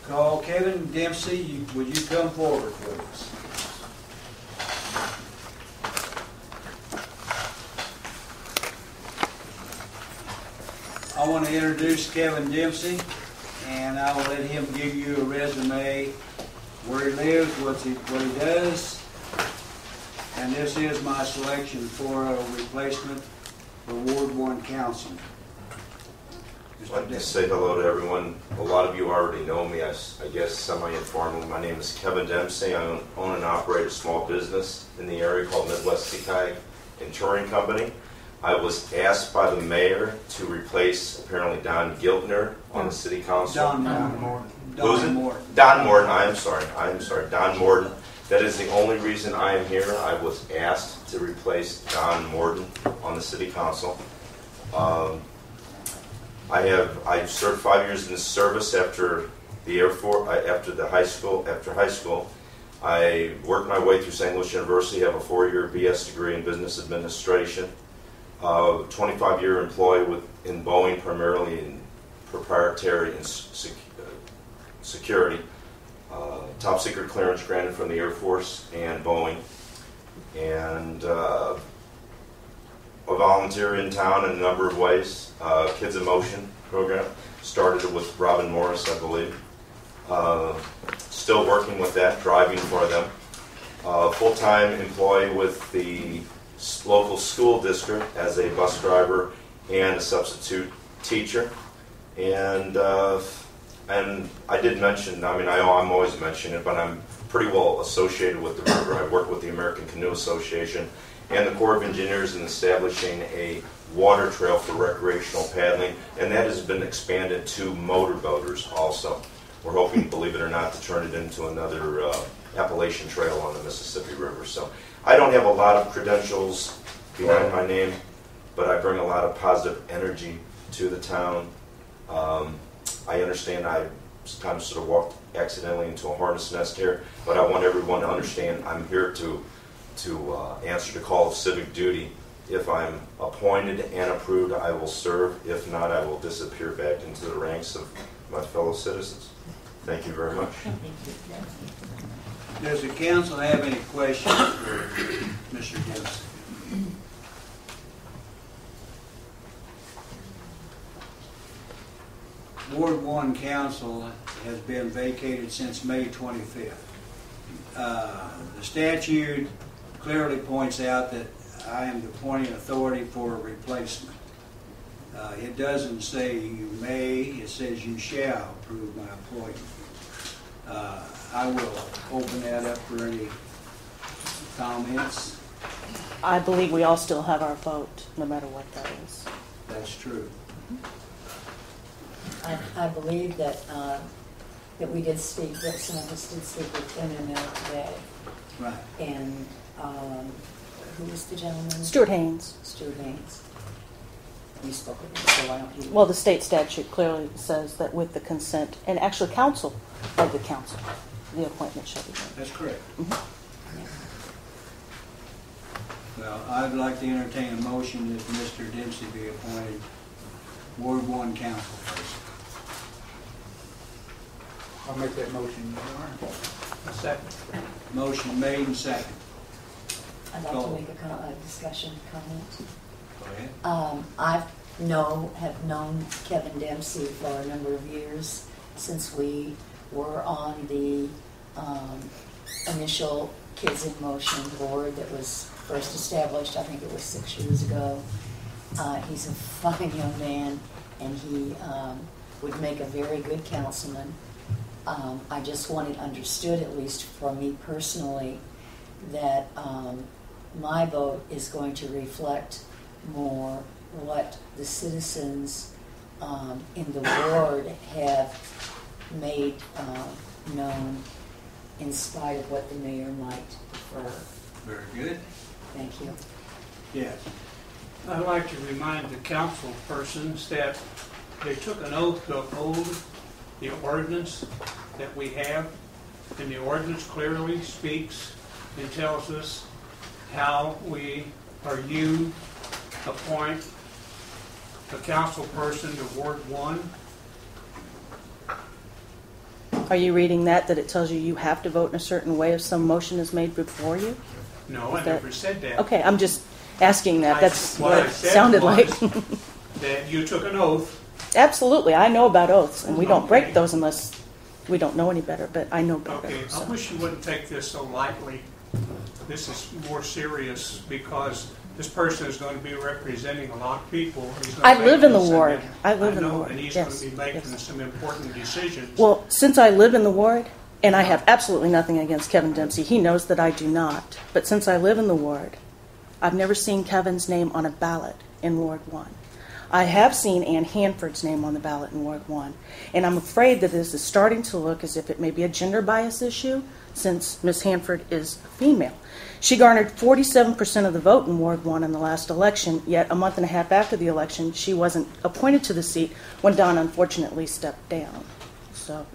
Call Kevin Dempsey. Would you come forward, please? I want to introduce Kevin Dempsey, and I will let him give you a resume, where he lives, what he does. And this is my selection for a replacement for Ward 1 Councilman. I'd like to say hello to everyone. A lot of you already know me, I guess semi-informally. My name is Kevin Dempsey. I own and operate a small business in the area called Midwest Seakai and Touring Company. I was asked by the mayor to replace apparently Don Giltner on the city council. Don Morton. Don Morton. I'm sorry. Don Morton. That is the only reason I am here. I was asked to replace Don Morton on the city council. I've served 5 years in the service after the Air Force, after high school. I worked my way through St. Louis University, have a 4-year BS degree in business administration. 25-year employee in Boeing, primarily in proprietary and security. Top secret clearance granted from the Air Force and Boeing. And a volunteer in town in a number of ways. Kids in Motion program. Started it with Robin Morris, I believe. Still working with that, driving for them. Full-time employee with the local school district as a bus driver and a substitute teacher. And I did mention, I'm always mentioning it, but I'm pretty well associated with the river. I work with the American Canoe Association and the Corps of Engineers in establishing a water trail for recreational paddling, and that has been expanded to motorboaters also. We're hoping, believe it or not, to turn it into another Appalachian Trail on the Mississippi River. So I don't have a lot of credentials behind my name, but I bring a lot of positive energy to the town. I understand I sometimes sort of walked accidentally into a hornet's nest here, but I want everyone to understand I'm here to answer the call of civic duty. If I'm appointed and approved, I will serve. If not, I will disappear back into the ranks of my fellow citizens. Thank you very much. Does the council have any questions for Mr. Dempsey? Ward 1 Council has been vacated since May 25th. The statute clearly points out that I am the appointing authority for a replacement. It doesn't say you may, it says you shall approve my appointment. I will open that up for any comments. I believe we all still have our vote, no matter what that is. That's true. I believe that we did speak, that some of us did speak with MML today. Right. And who was the gentleman? Stuart Haynes. Stuart Haynes. You spoke with him, so why don't you? Well, the state statute clearly says that with the consent, and actually counsel of the council, the appointment shall be made. That's correct. Mm-hmm. Yeah. Well, I'd like to entertain a motion that Mr. Dempsey be appointed Ward 1 Council person. I'll make that motion. A second. Motion made and second. I'd like to make a discussion comment. Go ahead. I have known Kevin Dempsey for a number of years, since we were on the initial Kids in Motion board that was first established, I think it was 6 years ago. He's a fine young man, and he would make a very good councilman. I just want it understood, at least for me personally, that my vote is going to reflect more what the citizens in the ward have made known, in spite of what the mayor might prefer. Very good. Thank you. Yes. I'd like to remind the council persons that they took an oath to uphold the ordinance that we have, and the ordinance clearly speaks and tells us how we, or you, appoint a council person to Ward 1. Are you reading that it tells you have to vote in a certain way if some motion is made before you? No, I never said that. Okay, I'm just asking that. That's What what I it said sounded like. was that you took an oath. Absolutely, I know about oaths, and we don't break Okay. those unless we don't know any better, but I know better. Okay, so. I wish you wouldn't take this so lightly. This is more serious because this person is going to be representing a lot of people. He's gonna I make live in the some- ward. I live in the know, ward. and he's Yes, going to be making yes. some important decisions. Well, since I live in the ward, and I have absolutely nothing against Kevin Dempsey, he knows that I do not. But since I live in the ward, I've never seen Kevin's name on a ballot in Ward 1. I have seen Ann Hanford's name on the ballot in Ward 1. And I'm afraid that this is starting to look as if it may be a gender bias issue, since Ms. Hanford is a female. She garnered 47% of the vote in Ward 1 in the last election, yet a month and a half after the election, she wasn't appointed to the seat when Don unfortunately stepped down. So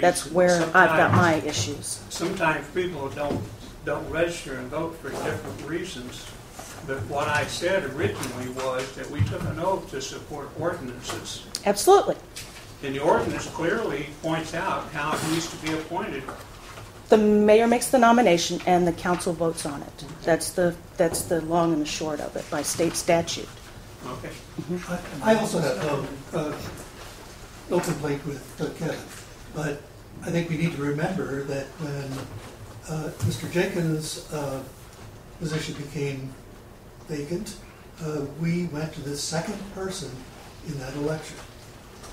that's where I've got my issues. Sometimes people don't register and vote for different reasons. But what I said originally was that we took an oath to support ordinances. Absolutely. And the ordinance clearly points out how it needs to be appointed. The mayor makes the nomination and the council votes on it. That's the long and the short of it by state statute. Okay. I also have no complaint with Kevin, but I think we need to remember that when Mr. Jenkins' position became vacant, we went to the second person in that election.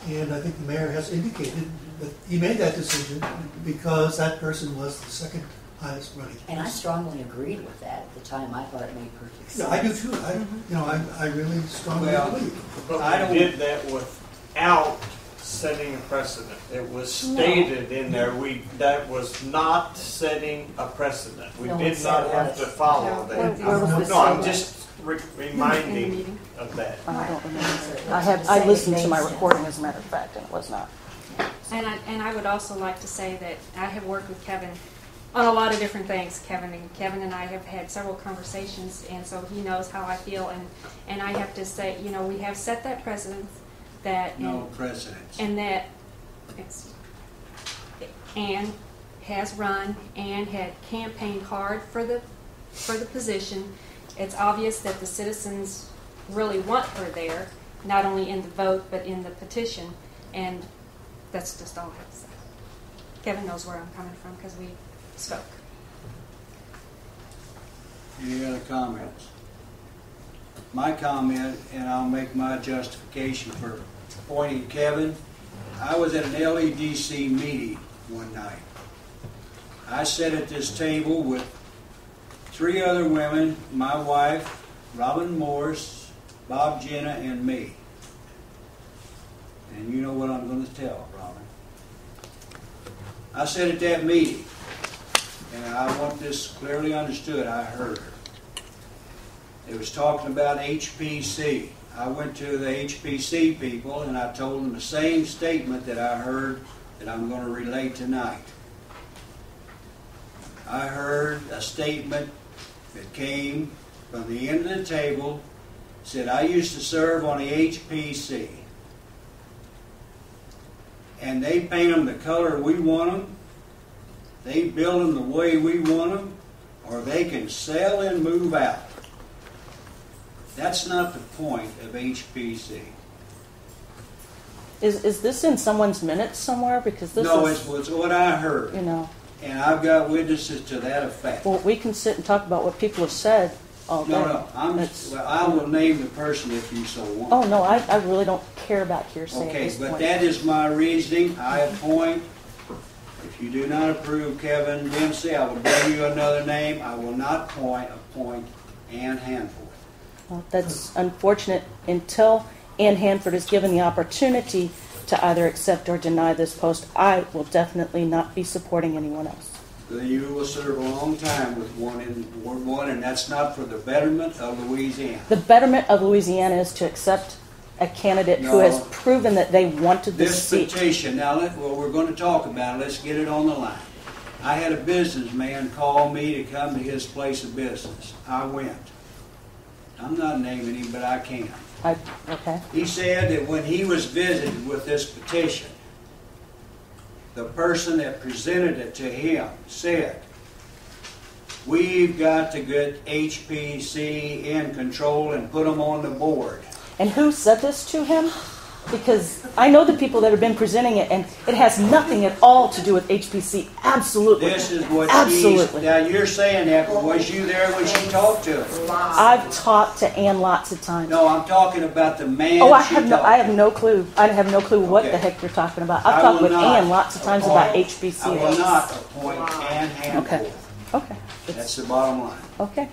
And I think the mayor has indicated that he made that decision because that person was the second highest running. And I strongly agreed with that at the time. I thought it made perfect sense. Yeah, I do too. I really strongly Well, believe. But I don't- we did that without setting a precedent. It was stated in there, that was not setting a precedent. We No one did said not it have was. to follow that. Where was this No, I'm said? just reminding of that. I don't remember. I listened to my recording, as a matter of fact, and it was not. And I would also like to say that I have worked with Kevin on a lot of different things. Kevin and I have had several conversations, and so he knows how I feel. And I have to say, we have set that precedent that No precedence. and that Ann has run and had campaigned hard for the position. It's obvious that the citizens really want her there, not only in the vote but in the petition, and that's just all I have to say. Kevin knows where I'm coming from because we spoke. Any other comments? My comment, and I'll make my justification for appointing Kevin. I was at an LEDC meeting one night. I sat at this table with 3 other women, my wife, Robin Morse, Bob Jenna, and me. And you know what I'm going to tell, Robin. I sat at that meeting, and I want this clearly understood. I heard her. It was talking about HPC. I went to the HPC people, and I told them the same statement that I heard that I'm going to relate tonight. I heard a statement that came from the end of the table, said, I used to serve on the HPC. And they paint them the color we want them, they build them the way we want them, or they can sell and move out. That's not the point of HPC. Is this in someone's minutes somewhere? Because this No, is, it's what I heard. And I've got witnesses to that effect. well, we can sit and talk about what people have said all day. No, I will name the person if you so want. Oh, no, I really don't care about hearsay at Okay, this but point. that is my reasoning. I appoint. If you do not approve Kevin Dempsey, I will give you another name. I will not appoint Ann Hanford. Well, that's unfortunate. Until Ann Hanford is given the opportunity to either accept or deny this post, I will definitely not be supporting anyone else. You will serve a long time with one in Ward 1, and that's not for the betterment of Louisiana. The betterment of Louisiana is to accept a candidate who has proven that they wanted this This seat. petition, now, we're going to talk about it. Let's get it on the line. I had a businessman call me to come to his place of business. I went. I'm not naming him, but I can. Okay. He said that when he was visited with this petition, the person that presented it to him said, we've got to get HPC in control and put them on the board. And who said this to him? Because I know the people that have been presenting it, and it has nothing at all to do with HPC. Absolutely. This is what Absolutely. Now you're saying that, but was you there when she talked to him? I've talked to Ann lots of times. No, I'm talking about the man. Oh, I she have no. talked I to. have no clue. I have no clue what Okay. the heck you're talking about. I I've talked will with not Ann lots of times about appoint- HPC. I will not appoint Ann Okay. Handforth. Okay. That's the bottom line. Okay.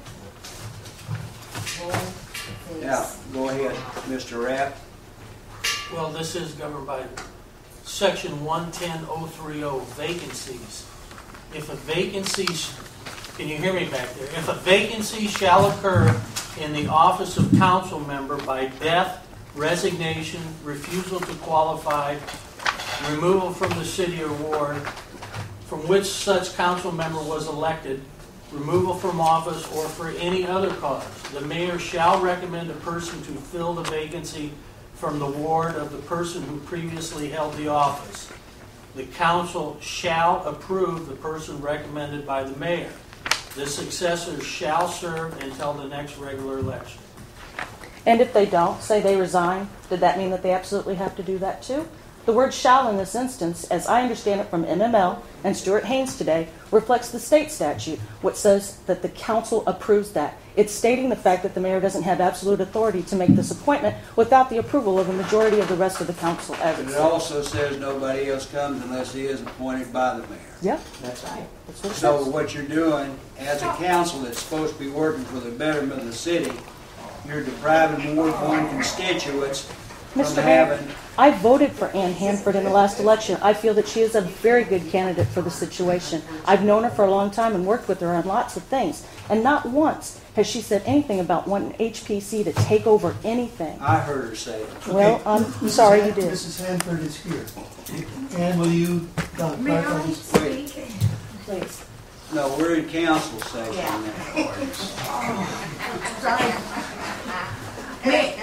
Now, go ahead, Mr. Rapp. Well, this is governed by section 110030, vacancies. If a vacancy, can you hear me back there? If a vacancy shall occur in the office of council member by death, resignation, refusal to qualify, removal from the city or ward from which such council member was elected, removal from office, or for any other cause, the mayor shall recommend a person to fill the vacancy from the ward of the person who previously held the office. The council shall approve the person recommended by the mayor. The successor shall serve until the next regular election. And if they don't, say they resign, did that mean that they absolutely have to do that too? The word shall in this instance, as I understand it from MML and Stuart Haynes today, reflects the state statute, which says that the council approves that. It's stating the fact that the mayor doesn't have absolute authority to make this appointment without the approval of a majority of the rest of the council, as But it it says. also says nobody else comes unless he is appointed by the mayor. Yep, That's right. that's what it So says. what you're doing, as a council that's supposed to be working for the betterment of the city, you're depriving Ward 1 constituents from Mr. Mayor, having... I voted for Ann Hanford in the last election. I feel that she is a very good candidate for the situation. I've known her for a long time and worked with her on lots of things. And not once has she said anything about wanting HPC to take over anything. I heard her say it. Well, I'm sorry you did. Mrs. Hanford is here. And will you May clarify I this? speak? Please. No, we're in council session Yeah. now. Sorry. May,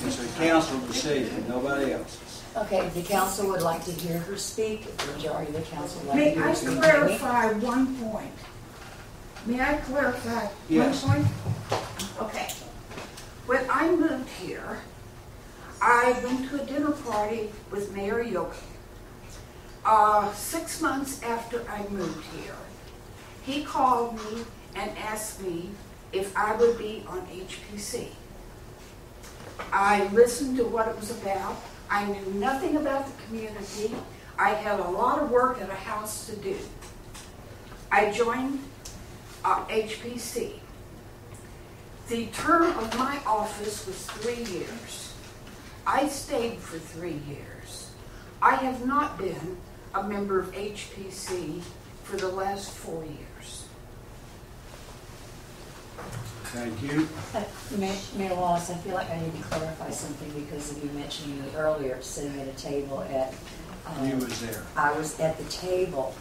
It's a council decision, nobody else's. Okay, the council would like to hear her speak. If the majority of the council would like to may hear I her speak. clarify one point? May I clarify Yes. one point? Okay. When I moved here, I went to a dinner party with Mayor Yoki. 6 months after I moved here, he called me and asked me if I would be on HPC. I listened to what it was about. I knew nothing about the community. I had a lot of work at a house to do. I joined HPC. The term of my office was 3 years. I stayed for 3 years. I have not been a member of HPC for the last 4 years. Thank you. Mayor Wallace, I feel like I need to clarify something because of you mentioning me earlier, sitting at a table at... You was there. I was at the table.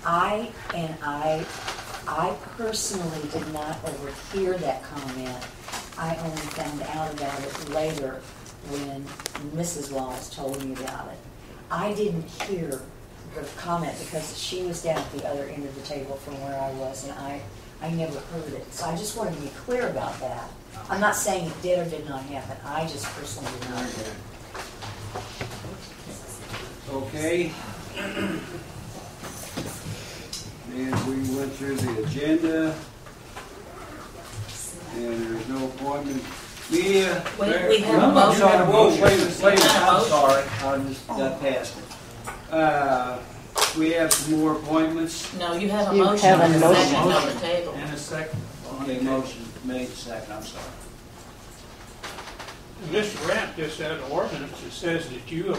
I personally did not overhear that comment. I only found out about it later when Mrs. Wallace told me about it. I didn't hear the comment because she was down at the other end of the table from where I was, and I never heard it. So I just wanted to be clear about that. I'm not saying it did or did not happen. I just personally did not hear it. Okay. And we went through the agenda. And there's no appointment. Media. We have a motion. Whoa, wait a minute, We have a I'm motion. sorry. I just got past it. We have some more appointments. No, you have a You motion have a and a motion. second on the table. And a second. Okay, motion made second, I'm sorry. Mr. Rapp just had an ordinance that says that you